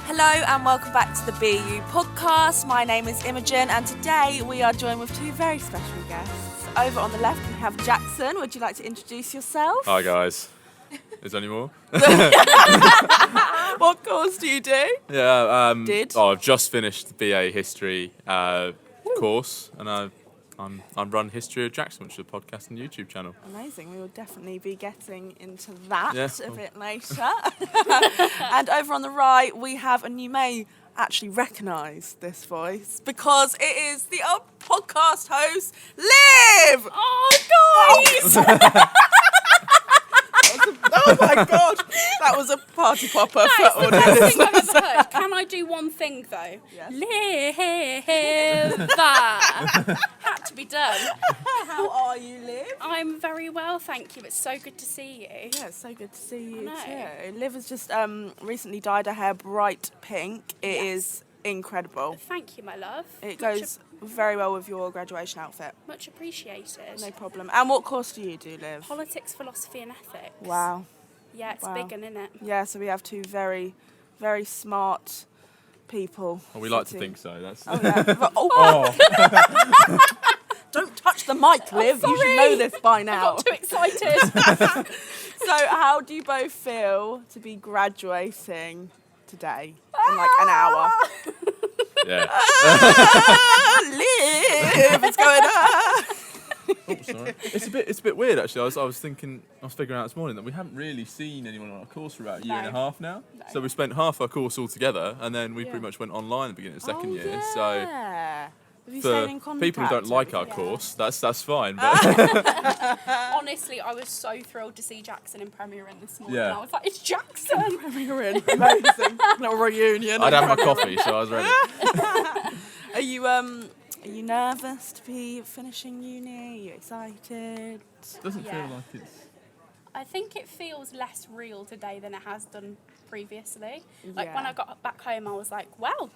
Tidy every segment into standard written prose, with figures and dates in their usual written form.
Hello and welcome back to the BU podcast. My name is Imogen and today we are joined with two very special guests. Over on the left we have Jackson. Would you like to introduce yourself? Hi guys. Is there any more? What course do you do? Yeah, Did? I've just finished the BA History course and I'm run History of Jackson, which is a podcast and YouTube channel. Amazing. We will definitely be getting into that a bit later. And over on the right we have, and you may actually recognise this voice because it is the old podcast host, Liv! Oh, guys! Oh my god, that was a party popper That for is the best audience. thing I've ever heard. Can I do one thing though? Yes. Live that had to be done. How are you, Liv? I'm very well, thank you. It's so good to see you. Yeah, it's so good to see you I know. too. Liv has just recently dyed her hair bright pink. It is incredible. Thank you, my love. It goes very well with your graduation outfit. Much appreciated. No problem. And what course do you do, Liv? Politics, philosophy, and ethics. Wow. Yeah, it's Wow. big, isn't it? Yeah, so we have two very, very smart people. Well, we like to sitting- think so. That's Oh, yeah. Don't touch the mic, Liv. You should sorry. know this by I now. got too excited. So how do you both feel to be graduating today in like an hour? yeah. Liv, it's going on. Oh, sorry. It's a bit weird actually. I was figuring out this morning that we haven't really seen anyone on our course for about a year and a No. half now. No. So we spent half our course all together, and then we Yeah. pretty much went online at the beginning of the second Oh, year. yeah. Have you So stayed in for contact? people who don't like our Yeah. course, that's fine. But Honestly, I was so thrilled to see Jackson in Premier Inn this morning. Yeah. I was like, it's Jackson. You're in. Amazing. Little reunion. I'd had my coffee, so I was ready. Are you nervous to be finishing uni? Are you excited? Doesn't Yeah. feel like it's. I think it feels less real today than it has done previously. Like when Yeah. I got back home, I was like, well,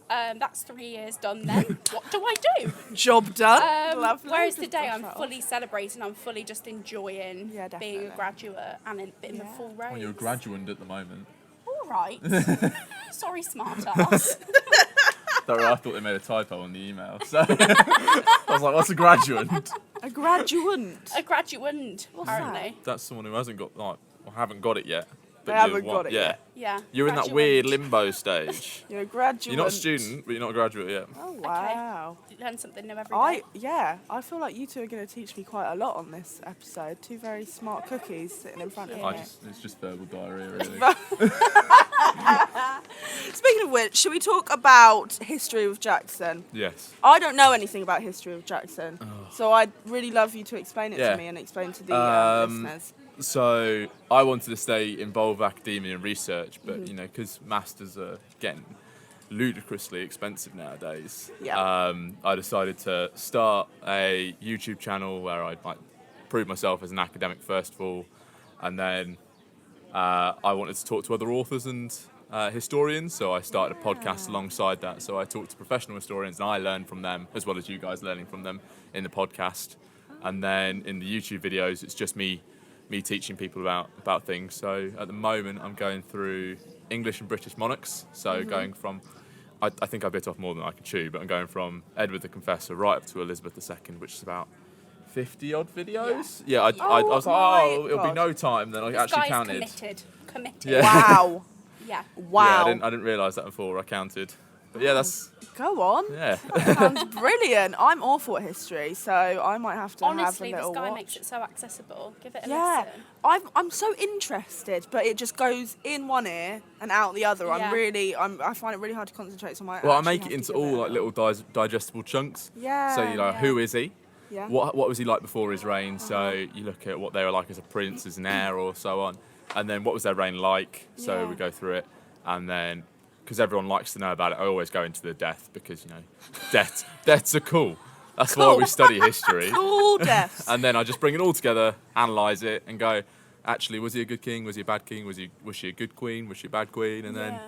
that's 3 years done then. What do I do? Job done. Lovely. Whereas Just today brush I'm that fully celebrating, I'm fully just enjoying Yeah, being a definitely. graduate and in the Yeah. full road. Well, you're a graduate at the moment. All right. Sorry, smart ass. Don't worry, I thought they made a typo on the email. So I was like, what's a graduate? off. A graduate. A graduate, apparently. That's someone who hasn't got, like, or haven't got it yet. They you haven't want- got it yeah. yet. Yeah. You're in that graduate. weird limbo stage. You're a graduate. You're not a student, but you're not a graduate yet. Oh wow. Learn something new every day. I feel like you two are going to teach me quite a lot on this episode. Two very smart cookies sitting in front of Yeah. me. It's just verbal diarrhea, really. Speaking of which, should we talk about history with Jackson? Yes. I don't know anything about history with Jackson, so I'd really love you to explain it Yeah. to me and explain to the listeners. So I wanted to stay involved with academia and research, but Mm-hmm. you know, because masters are getting ludicrously expensive nowadays, Yeah. I decided to start a YouTube channel where I'd like prove myself as an academic first of all, and then I wanted to talk to other authors and historians, so I started a podcast alongside that. So I talked to professional historians and I learned from them as well as you guys learning from them in the podcast. And then in the YouTube videos, it's just me teaching people about things. So at the moment, I'm going through English and British monarchs. So going from, I think I bit off more than I could chew, but I'm going from Edward the Confessor right up to Elizabeth II, which is about 50 odd videos. Yeah, I was like, my it'll be God. no time. Then I This actually guy's counted. committed. Yeah. Wow. Yeah. Wow. Yeah, I didn't realise that before I counted. But yeah, that's Go on. yeah. Sounds brilliant. I'm awful at history, so I might have to Honestly, have a this little guy watch. makes it so accessible. Give it a Yeah, listen. I'm so interested, but it just goes in one ear and out the other. Yeah. I find it really hard to concentrate. So Well, I make it into all like little digestible chunks. Yeah. So you know, Yeah. who is he? Yeah. What was he like before his reign? So you look at what they were like as a prince, as an heir, or so on, and then what was their reign like? So Yeah. we go through it, and then because everyone likes to know about it, I always go into the death because you know, deaths are cool. That's why we study history. Cool deaths. And then I just bring it all together, analyse it, and go, actually, was he a good king? Was he a bad king? Was she a good queen? Was she a bad queen? And then Yeah.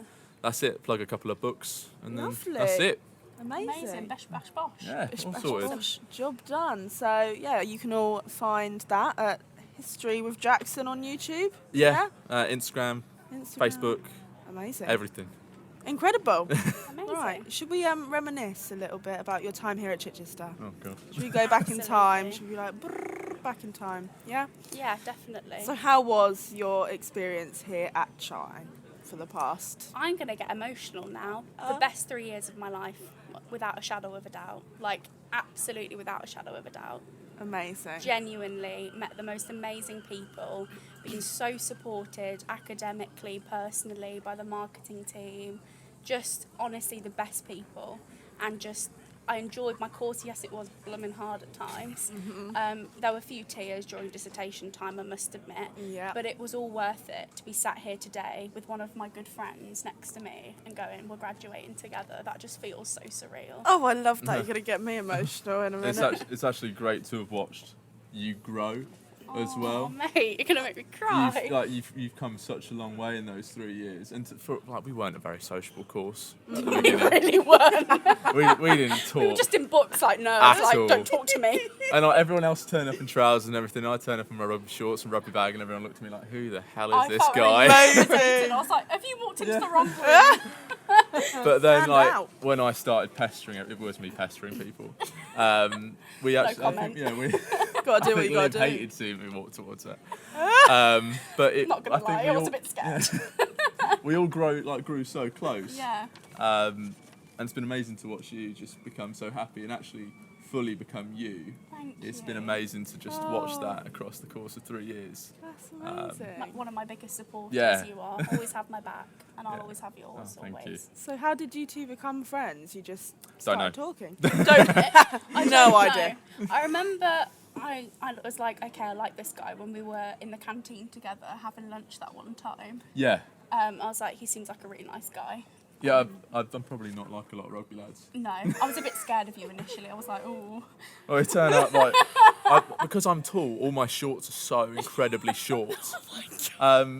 that's it. Plug a couple of books, and Lovely. then that's it. Amazing. Bash, bash, bosh. Yeah, Bish, all bash, sorted. bosh. Job done. So yeah, you can all find that at History with Jackson on YouTube. Yeah, Instagram, Instagram. Facebook, Amazing. everything. Incredible. Amazing. Right, should we reminisce a little bit about your time here at Chichester? Oh god. Should we go back in time? Absolutely. Should we be like brrr, back in time? Yeah. Yeah, definitely. So how was your experience here at Chi for the past? I'm going to get emotional now. Oh. The best 3 years of my life, without a shadow of a doubt. Like, absolutely without a shadow of a doubt. Amazing. Genuinely met the most amazing people, been so supported academically, personally, by the marketing team. Just honestly the best people, and just I enjoyed my course. Yes, it was blooming hard at times. There were a few tears during dissertation time, I must admit. Yeah. But it was all worth it to be sat here today with one of my good friends next to me and going, we're graduating together. That just feels so surreal. Oh, I love that. You're going to get me emotional in a minute. It's actually great to have watched you grow as Oh, well. mate, you're gonna make me cry. You've come such a long way in those 3 years, and we weren't a very sociable course at the We beginning. really weren't. we didn't talk. We were just in books like nerds, At like all. don't talk to me. And everyone else turned up in trousers and everything. I turned up in my rugby shorts and rugby bag, and everyone looked at me like, "Who the hell is I this felt guy?" really irritated. I was like, have you walked into Yeah. the wrong room? But then, Stand like, out. when I started pestering it was me pestering people. We actually, I think, comment. we. Got to I do what think you got Liv to do. hated seeing me walk towards her. But it, Not gonna I think lie, we I was all, a bit scared. we all grew so close. Yeah. And it's been amazing to watch you just become so happy and actually fully become you. Thank It's you. been amazing to just watch Oh. that across the course of 3 years. That's amazing. One of my biggest supporters, Yeah. you are. Always have my back, and I'll Yeah. always have yours, Oh, thank always. you. So how did you two become friends? You just Don't started know. talking? I No don't idea. know. I remember I was like, okay, I like this guy when we were in the canteen together having lunch that one time. Yeah. I was like, he seems like a really nice guy. Yeah, I'm probably not like a lot of rugby lads. No, I was a bit scared of you initially. I was like, ooh. Oh, it turned out like because I'm tall, all my shorts are so incredibly short.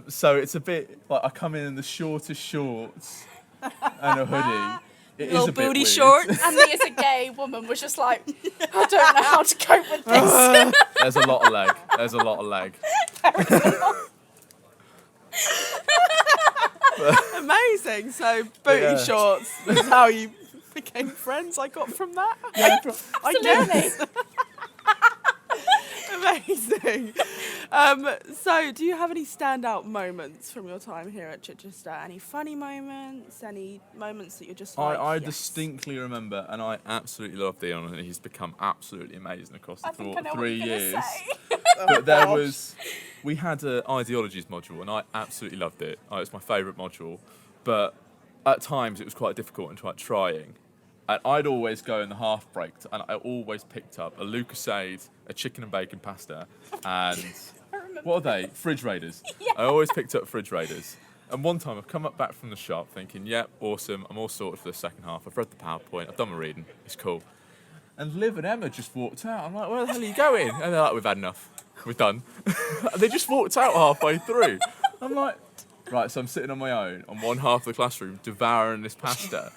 So it's a bit like I come in the shortest shorts and a hoodie. It is Little a bit booty weird. shorts. And me as a gay woman was just like, I don't know how to cope with this. There's a lot of leg. There's a lot of leg. Amazing. So booty Yeah. shorts is how you became friends. I got from that. Yeah, I Absolutely. guess. Amazing. So, do you have any standout moments from your time here at Chichester? Any funny moments? Any moments that you're just like, I yes. distinctly remember, and I absolutely love Dion, and he's become absolutely amazing across the I think I know what 3 you're gonna years. say. But there gosh. we had an ideologies module, and I absolutely loved it. It's my favourite module, but at times it was quite difficult and quite trying. And I'd always go in the half break, and I always picked up a Lucasade, a chicken and bacon pasta, and I remember. what are they? Fridge Raiders. Yeah. I always picked up Fridge Raiders. And one time I've come up back from the shop thinking, yep, awesome, I'm all sorted for the second half. I've read the PowerPoint, I've done my reading, it's cool. And Liv and Emma just walked out. I'm like, where the hell are you going? And they're like, we've had enough. We're done. And they just walked out halfway through. I'm like, right, so I'm sitting on my own on one half of the classroom devouring this pasta.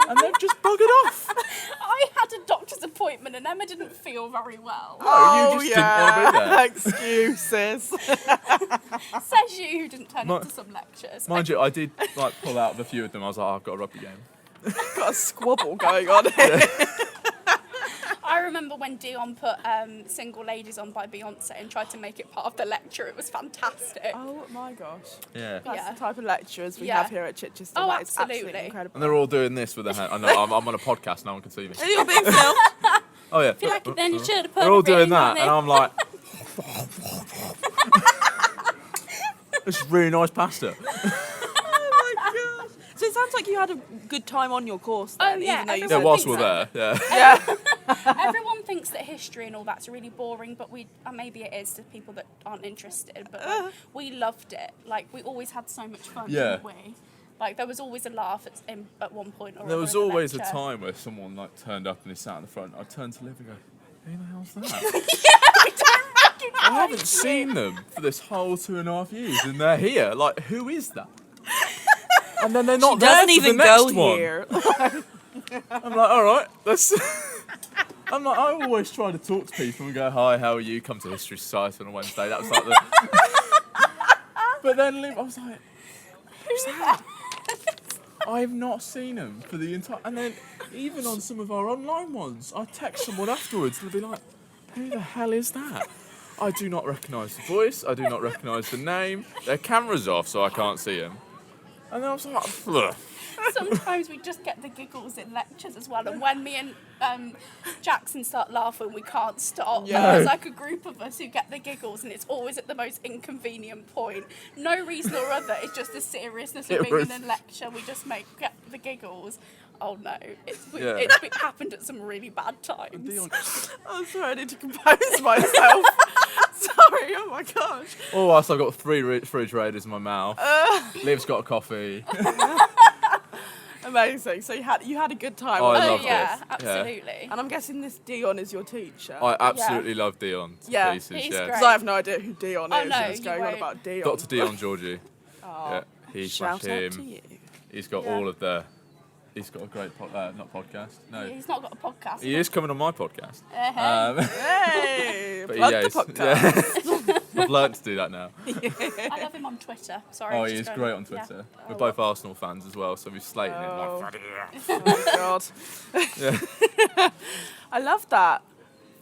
And they've just buggered off. I had a doctor's appointment and Emma didn't feel very well. Oh, you just didn't want to be there. Excuses. Says you who didn't turn Mi- up to some lectures. Mind you, I did like pull out of a few of them. I was like, I've got a rugby game. Got a squabble going on here. I remember when Dion put Single Ladies on by Beyonce and tried to make it part of the lecture. It was fantastic. Oh my gosh. Yeah. That's Yeah. the type of lecturers we Yeah. have here at Chichester. Oh, That is absolutely. absolutely incredible. And they're all doing this with their hand. I know, I'm on a podcast, no one can see me. You're being filmed. Oh, yeah. If you like it, then you should have put They're a all doing ring on that, it. and I'm like, this is really nice pasta. Oh my gosh. So it sounds like you had a good time on your course then, Oh, yeah, even though you Yeah, said everyone whilst thinks we're so. there, yeah. Yeah. Everyone thinks that history and all that's really boring, but maybe it is to people that aren't interested. But like, we loved it. Like we always had so much fun, Yeah. didn't we? Like there was always a laugh at one point or There was other in the always a lecture. time where someone like turned up and he sat in the front. I'd turn to Liv and go, who the hell's that? We don't recognise I haven't you. seen them for this whole 2.5 years, and they're here. Like, who is that? And then they're not there Doesn't for even the go next one. here. I'm like, all right, let's. I'm like, I always try to talk to people and go, hi, how are you? Come to History Society on a Wednesday. That was like the. But then Liv, I was like, who's that? I've not seen him for the entire... And then even on some of our online ones, I text someone afterwards and they'll be like, who the hell is that? I do not recognise the voice. I do not recognise the name. Their camera's off, so I can't see him. And then I was like, ugh. Sometimes we just get the giggles in lectures as well, and when me and Jackson start laughing, we can't stop. Yeah. There's like a group of us who get the giggles, and it's always at the most inconvenient point. No reason or other, it's just the seriousness of being in a lecture. We just get the giggles. Oh no, it's happened at some really bad times. I'm sorry, I need to compose myself. Sorry, oh my gosh. Oh, whilst I've got 3 refrigerators in my mouth. Liv's got a coffee. Amazing. So you had a good time. Oh, I Oh loved yeah, it. absolutely. And I'm guessing this Dion is your teacher. I absolutely love Dion to Yeah, pieces. he's Yeah. great. Because I have no idea who Dion Oh, is. no, and it's you going on won't. about Dion. Dr. Dion Georgie. Oh, Yeah, he shout slash out to him. you. He's got Yeah. all of the... He's got a great not podcast. No, He's not got a podcast. he is coming on my podcast. Hey, But plug yeah, the podcast. I've learnt to do that now. I love him on Twitter. Sorry. Oh, just he is going- great on yeah. Twitter. Oh, We're both Arsenal fans as well, so we're slating him. Oh. Like, Oh, God. yeah. I love that.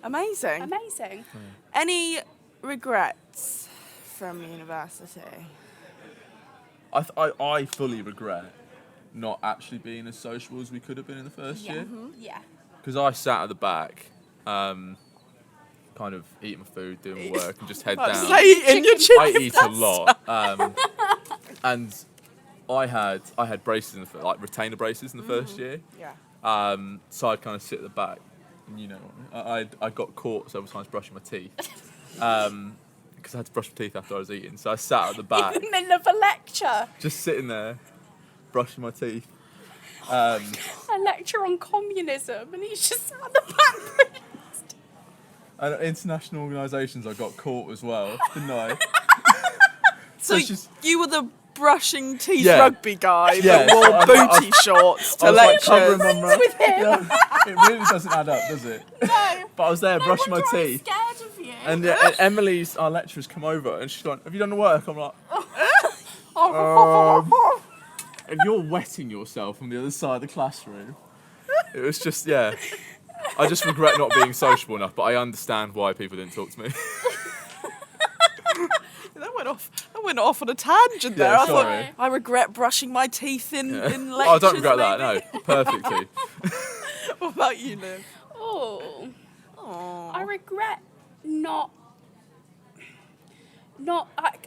Amazing. Amazing. Any regrets from university? I fully regret not actually being as sociable as we could have been in the first Yeah. year. Yeah. Because I sat at the back, kind of eating my food, doing my work, and just head Like, down. say in your chicken. I eat a lot, and I had braces in the like retainer braces in the first year. Yeah. So I'd kind of sit at the back, and you know, I got caught several times brushing my teeth, because I had to brush my teeth after I was eating. So I sat at the back, In the middle of a lecture. just sitting there, brushing my teeth. A lecture on communism, and he's just sat at the back. And at international organisations, I got caught as well, didn't I? So it's just- you were the brushing teeth Yeah. rugby guy Yeah, that wore so I- booty shorts to I was like covering lectures. my mouth. with him. Yeah, it really doesn't add up, does it? No. But I was there brushing my wonder I'm teeth. scared of you. And Emily's, our lecturer's come over and she's gone, have you done the work? I'm like, and you're wetting yourself on the other side of the classroom. It was just, yeah. I just regret not being sociable enough, but I understand why people didn't talk to me. That went off on a tangent there. Yeah, I thought sorry. I regret brushing my teeth in lectures. Oh, I don't regret that, maybe. no. Perfectly. What about you, Liv? Oh. Oh. I regret not.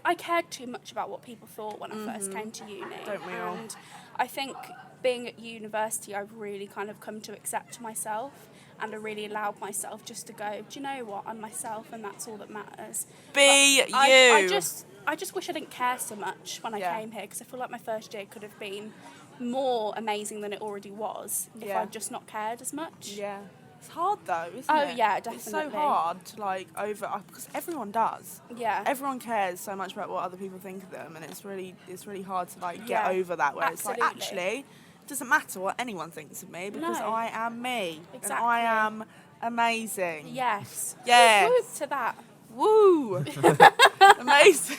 I cared too much about what people thought when I first came to uni. Don't we all? And I think being at university, I've really kind of come to accept myself, and I really allowed myself just to go, do you know what, I'm myself, and that's all that matters. Be But you. I just wish I didn't care so much when I Yeah. came here, because I feel like my first year could have been more amazing than it already was if Yeah. I'd just not cared as much. Yeah. It's hard though, isn't Oh, it? yeah, It's so definitely. hard to because everyone does. Yeah. Everyone cares so much about what other people think of them, and it's really hard to get Yeah, over that. Where it's like, absolutely. actually, it doesn't matter what anyone thinks of me because No. I am me, and Exactly. I am amazing. Yes. Yes. Woo to that. Woo! Amazing.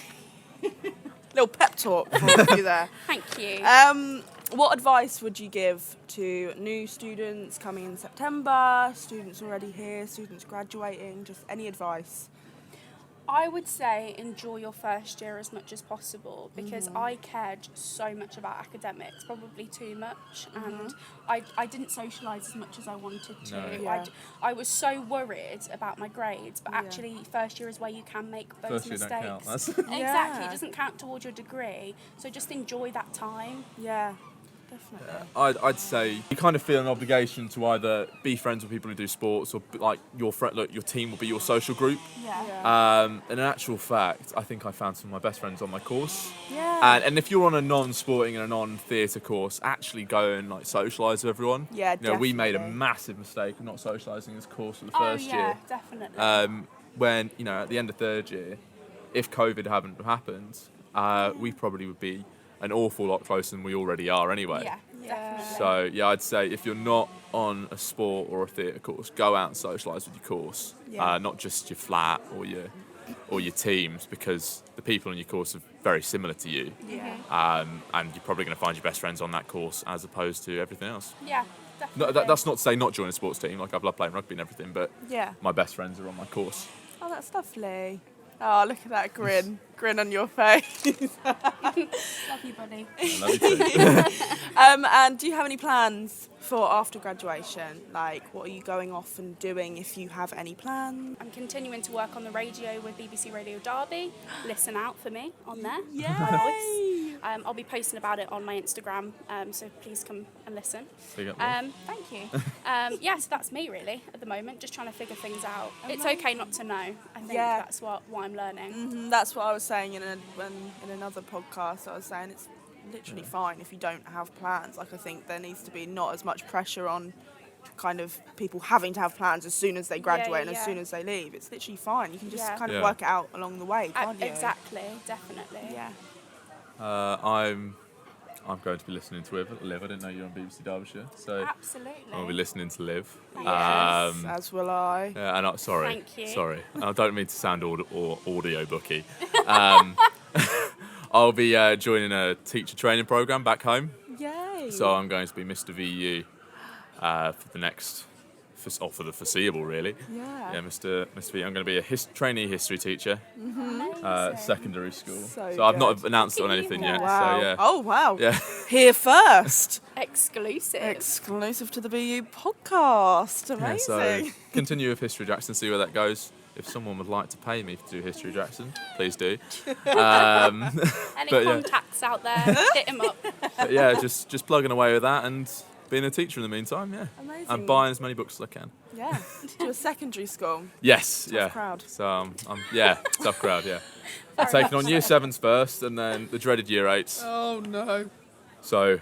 Little pep talk for you there. Thank you. What advice would you give to new students coming in September, students already here, students graduating, just any advice? I would say enjoy your first year as much as possible, because I cared so much about academics, probably too much, and I didn't socialise as much as I wanted to. No. Yeah. I was so worried about my grades, but actually first year is where you can make those First year don't mistakes. count. That's- Exactly, Yeah. it doesn't count towards your degree, so just enjoy that time. Yeah, definitely. I'd say you kind of feel an obligation to either be friends with people who do sports, or like your team will be your social group. Yeah. In actual fact, I think I found some of my best friends on my course. Yeah. And if you're on a non-sporting and a non-theatre course, actually go and like socialise with everyone. Yeah, You know, we made a definitely. massive mistake of not socialising this course for the Oh first yeah, year. definitely. When, you know, at the end of third year, if COVID hadn't happened, we probably would be an awful lot closer than we already are anyway. Yeah, definitely. So, yeah, I'd say if you're not on a sport or a theatre course, go out and socialise with your course. Yeah. Not just your flat or your or your teams, because the people in your course are very similar to you. Yeah. And you're probably going to find your best friends on that course as opposed to everything else. Yeah, No, definitely. that's not to say not join a sports team. Like, I've loved playing rugby and everything, but Yeah. my best friends are on my course. Oh, that's lovely. Oh, look at that grin. Grin on your face. Love you, buddy. I love you too. And do you have any plans for after graduation? Like, what are you going off and doing if you have any plans? I'm continuing to work on the radio with BBC Radio Derby. Listen out for me on there. Yay! I'll be posting about it on my Instagram, so please come and listen. Big up, Liv. Thank you. So that's me really at the moment, just trying to figure things out. It's okay not to know. I think Yeah. that's what I'm learning. That's what I was saying in another podcast. I was saying it's literally fine if you don't have plans. Like, I think there needs to be not as much pressure on kind of people having to have plans as soon as they graduate and as yeah. soon as they leave. It's literally fine. You can just Yeah. kind of Yeah. work it out along the way, can't you? Exactly, definitely. Yeah. I'm going to be listening to Liv. I didn't know you were on BBC Derbyshire, so Absolutely. I'll be listening to Liv. Yes, as will I. Yeah, and sorry, Thank you. sorry. I don't mean to sound audio booky. I'll be joining a teacher training program back home, Yay. so I'm going to be Mr. VU for the foreseeable, really. Yeah. Yeah, Mr. VU. I'm going to be a trainee history teacher, Amazing. secondary school. So I've not good. announced it on Look at anything you yet. there. Wow. So yeah. Oh, wow. Yeah. Here first. Exclusive. Exclusive to the BU podcast. Yeah, Amazing. so continue with History Jackson, see where that goes. If someone would like to pay me to do History Jackson, please do. Any but, yeah. contacts out there, hit him up. But yeah, just plugging away with that and being a teacher in the meantime, yeah. Amazing. And buying as many books as I can. Yeah. To a secondary school. Yes, yeah. crowd. So, tough crowd, yeah. I'm taking on Year 7s first and then the dreaded Year 8s. Oh, no. So,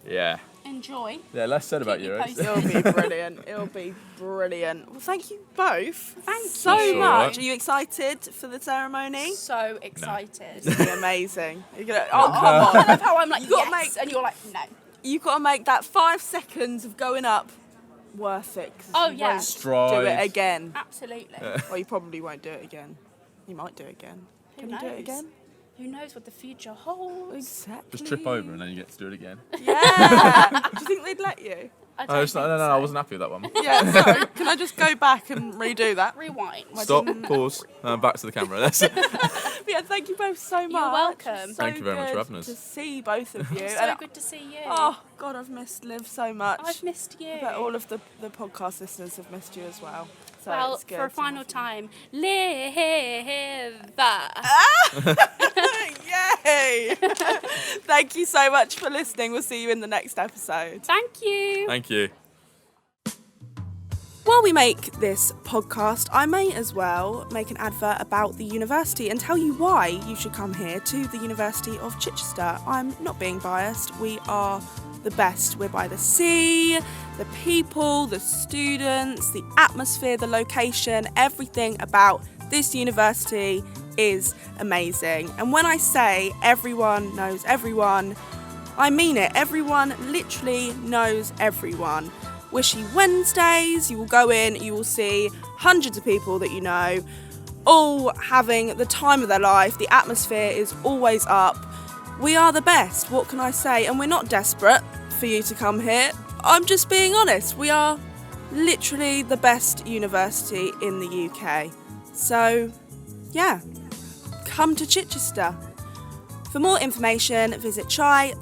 yeah. Enjoy. Yeah, less said about Keep you Year 8s. posted. It'll be brilliant. It'll be brilliant. Well, thank you both. Thank so you. much. Alright. Are you excited for the ceremony? So excited. It's gonna be amazing. You're gonna, oh, come I on. love how I'm like, You gotta yes, and you're like, no. You've got to make that 5 seconds of going up worth it. 'Cause Oh, you yeah. won't Stride. do it again. Absolutely. Well, you probably won't do it again. You might do it again. Who Can you do it knows? again? Who knows what the future holds? Exactly. Just trip over and then you get to do it again. Yeah. Do you think they'd let you? I Oh, don't it's not, think no, so. I wasn't happy with that one. Yeah, sorry. Can I just go back and redo that? Rewind. Stop, pause, back to the camera. That's it. But yeah, thank you both so much. welcome. It's Thank you very much for good having us. To see both of you. So And good to see you. oh, God, I've missed Liv so much. I've missed you. I bet all of the podcast listeners have missed you as well. So Well, it's good for a to final have you. time, live. Yay! Thank you so much for listening. We'll see you in the next episode. Thank you. Thank you. While we make this podcast, I may as well make an advert about the university and tell you why you should come here to the University of Chichester. I'm not being biased. We are the best. We're by the sea, the people, the students, the atmosphere, the location, everything about this university is amazing. And when I say everyone knows everyone, I mean it. Everyone literally knows everyone. Wishy Wednesdays, you will go in, you will see hundreds of people that you know, all having the time of their life. The atmosphere is always up. We are the best, what can I say? And we're not desperate for you to come here. I'm just being honest. We are literally the best university in the UK. So, yeah, come to Chichester. For more information, visit chi.ac.uk.